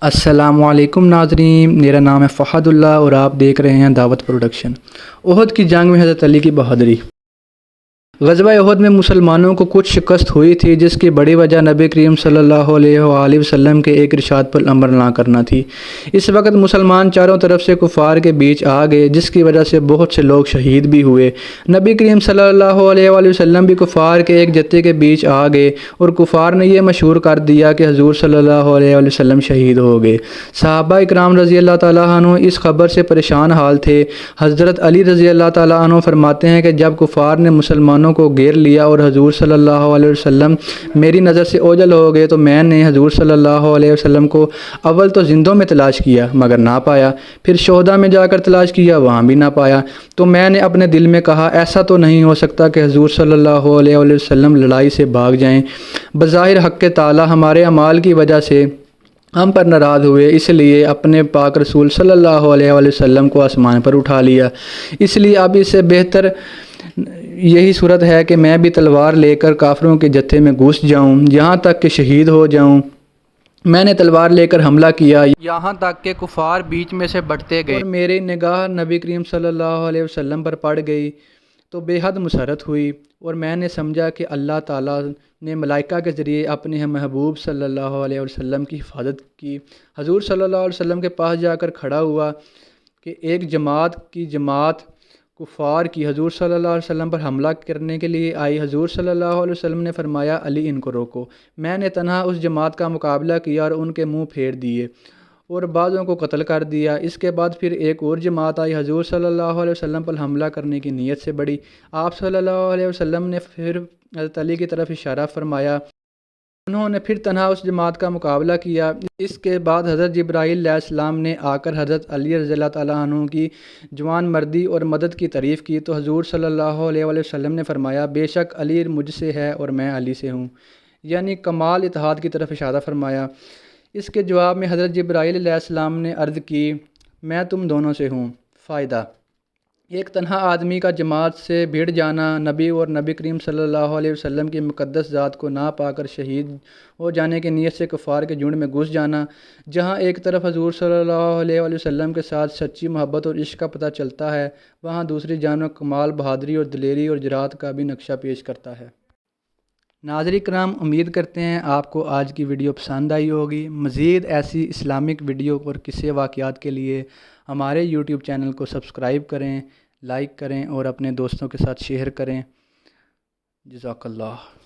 السلام علیکم ناظرین، میرا نام ہے فہد اللہ اور آپ دیکھ رہے ہیں دعوت پروڈکشن۔ احد کی جنگ میں حضرت علی کی بہادری۔ غزوہ احد میں مسلمانوں کو کچھ شکست ہوئی تھی، جس کی بڑی وجہ نبی کریم صلی اللہ علیہ وآلہ وسلم کے ایک ارشاد پر عمل نہ کرنا تھی۔ اس وقت مسلمان چاروں طرف سے کفار کے بیچ آ گئے، جس کی وجہ سے بہت سے لوگ شہید بھی ہوئے۔ نبی کریم صلی اللہ علیہ وآلہ وسلم بھی کفار کے ایک جتھے کے بیچ آ گئے اور کفار نے یہ مشہور کر دیا کہ حضور صلی اللہ علیہ وآلہ وسلم شہید ہو گئے۔ صحابہ اکرام رضی اللہ تعالیٰ عنہ اس خبر سے پریشان حال تھے۔ حضرت علی رضی اللہ تعالیٰ عنہ فرماتے ہیں کہ جب کفار نے مسلمانوں کو گھیر لیا اور حضور صلی اللہ علیہ وسلم میری نظر سے اوجھل ہو گئے تو میں نے حضور صلی اللہ علیہ وسلم کو اول تو زندوں میں تلاش کیا مگر نہ پایا، پھر شہداء میں جا کر تلاش کیا، وہاں بھی نہ پایا۔ تو میں نے اپنے دل میں کہا ایسا تو نہیں ہو سکتا کہ حضور صلی اللہ علیہ وسلم لڑائی سے بھاگ جائیں۔ بظاہر حق تعالیٰ ہمارے اعمال کی وجہ سے ہم پر ناراض ہوئے، اس لیے اپنے پاک رسول صلی اللہ علیہ وسلم کو آسمان پر اٹھا لیا۔ اس لیے اب اس سے بہتر یہی صورت ہے کہ میں بھی تلوار لے کر کافروں کے جتھے میں گھس جاؤں یہاں تک کہ شہید ہو جاؤں۔ میں نے تلوار لے کر حملہ کیا یہاں تک کہ کفار بیچ میں سے بٹتے گئے اور میری نگاہ نبی کریم صلی اللہ علیہ وسلم پر پڑ گئی تو بے حد مسرت ہوئی اور میں نے سمجھا کہ اللہ تعالیٰ نے ملائکہ کے ذریعے اپنے محبوب صلی اللہ علیہ وسلم کی حفاظت کی۔ حضور صلی اللہ علیہ وسلم کے پاس جا کر کھڑا ہوا کہ ایک جماعت کفار کی حضور صلی اللہ علیہ وسلم پر حملہ کرنے کے لیے آئی۔ حضور صلی اللہ علیہ وسلم نے فرمایا علی ان کو روکو۔ میں نے تنہا اس جماعت کا مقابلہ کیا اور ان کے منہ پھیر دیے اور بعضوں کو قتل کر دیا۔ اس کے بعد پھر ایک اور جماعت آئی، حضور صلی اللہ علیہ وسلم پر حملہ کرنے کی نیت سے بڑھی۔ آپ صلی اللہ علیہ وسلم نے پھر حضرت علی کی طرف اشارہ فرمایا، انہوں نے پھر تنہا اس جماعت کا مقابلہ کیا۔ اس کے بعد حضرت جبرائیل علیہ السلام نے آ کر حضرت علی رضی اللہ تعالیٰ عنہ کی جوان مردی اور مدد کی تعریف کی تو حضور صلی اللہ علیہ وسلم نے فرمایا بے شک علی مجھ سے ہے اور میں علی سے ہوں، یعنی کمال اتحاد کی طرف اشارہ فرمایا۔ اس کے جواب میں حضرت جبرائیل علیہ السلام نے عرض کی میں تم دونوں سے ہوں۔ فائدہ: ایک تنہا آدمی کا جماعت سے بھیڑ جانا، نبی اور نبی کریم صلی اللہ علیہ وسلم کی مقدس ذات کو نہ پا کر شہید ہو جانے کی نیت سے کفار کے جھنڈ میں گھس جانا۔ جہاں ایک طرف حضور صلی اللہ علیہ وسلم کے ساتھ سچی محبت اور عشق کا پتہ چلتا ہے، وہاں دوسری جانب کمال بہادری اور دلیری اور جرأت کا بھی نقشہ پیش کرتا ہے۔ ناظرین کرام، امید کرتے ہیں آپ کو آج کی ویڈیو پسند آئی ہوگی۔ مزید ایسی اسلامک ویڈیو اور قصے واقعات کے لیے ہمارے یوٹیوب چینل کو سبسکرائب کریں، لائک کریں اور اپنے دوستوں کے ساتھ شیئر کریں۔ جزاک اللہ۔